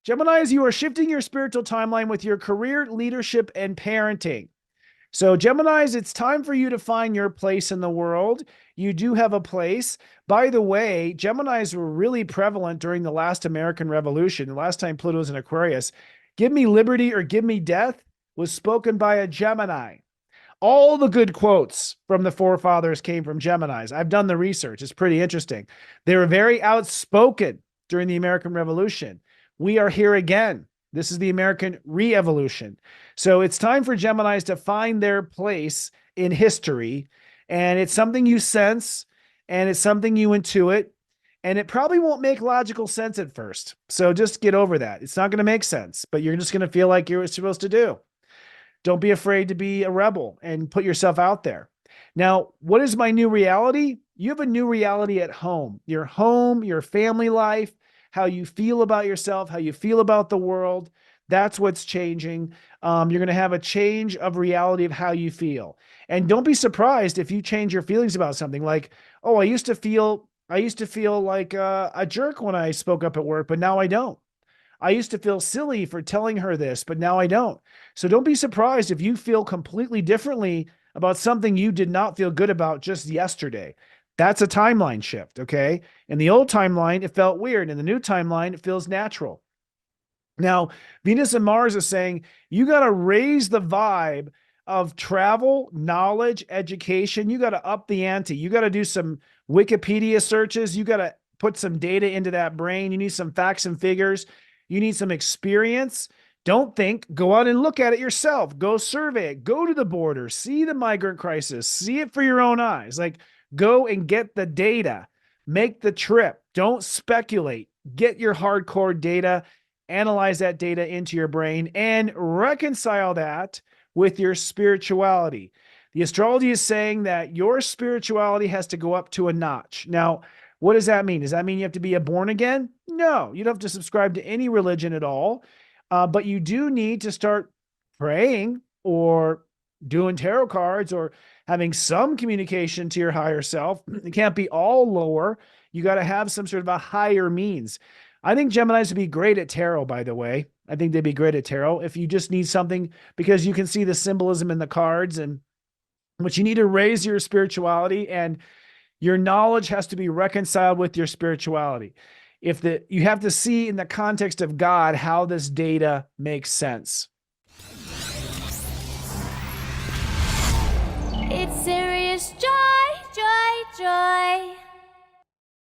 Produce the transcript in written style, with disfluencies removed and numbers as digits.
Geminis, you are shifting your spiritual timeline with your career, leadership, and parenting. So, Geminis, it's time for you to find your place in the world. You do have a place. By the way, Geminis were really prevalent during the last American Revolution. The last time Pluto was in Aquarius. Give me liberty or give me death was spoken by a Gemini. All the good quotes from the forefathers came from Geminis. I've done the research. It's pretty interesting. They were very outspoken during the American Revolution. We are here again. This is the American re-evolution. So it's time for Geminis to find their place in history. And it's something you sense, and it's something you intuit, and it probably won't make logical sense at first. So just get over that. It's not going to make sense, but you're just going to feel like you're supposed to do. Don't be afraid to be a rebel and put yourself out there. Now, what is my new reality? You have a new reality at home, your family life, how you feel about yourself, how you feel about the world. That's what's changing. You're going to have a change of reality of how you feel. And don't be surprised if you change your feelings about something like, oh, I used to feel like a jerk when I spoke up at work, but now I don't. I used to feel silly for telling her this, but now I don't. So don't be surprised if you feel completely differently about something you did not feel good about just yesterday. That's a timeline shift, okay? In the old timeline, it felt weird. In the new timeline, it feels natural. Now, Venus and Mars is saying you got to raise the vibe of travel, knowledge, education. You got to up the ante. You got to do some Wikipedia searches. You got to put some data into that brain. You need some facts and figures. You need some experience. Don't think, go out and look at it yourself. Go survey it. Go to the border. See the migrant crisis. See it for your own eyes. Like, go and get the data. Make the trip. Don't speculate. Get your hardcore data. Analyze that data into your brain and reconcile that with your spirituality. The astrology is saying that your spirituality has to go up to a notch. Now, what does that mean? Does that mean you have to be a born again? No, you don't have to subscribe to any religion at all. But you do need to start praying or doing tarot cards or having some communication to your higher self. It can't be all lower. You got to have some sort of a higher means. I think Geminis would be great at tarot, by the way. I think they'd be great at tarot if you just need something because you can see the symbolism in the cards, and but you need to raise your spirituality, and your knowledge has to be reconciled with your spirituality. You have to see in the context of God how this data makes sense. It's serious joy, joy, joy.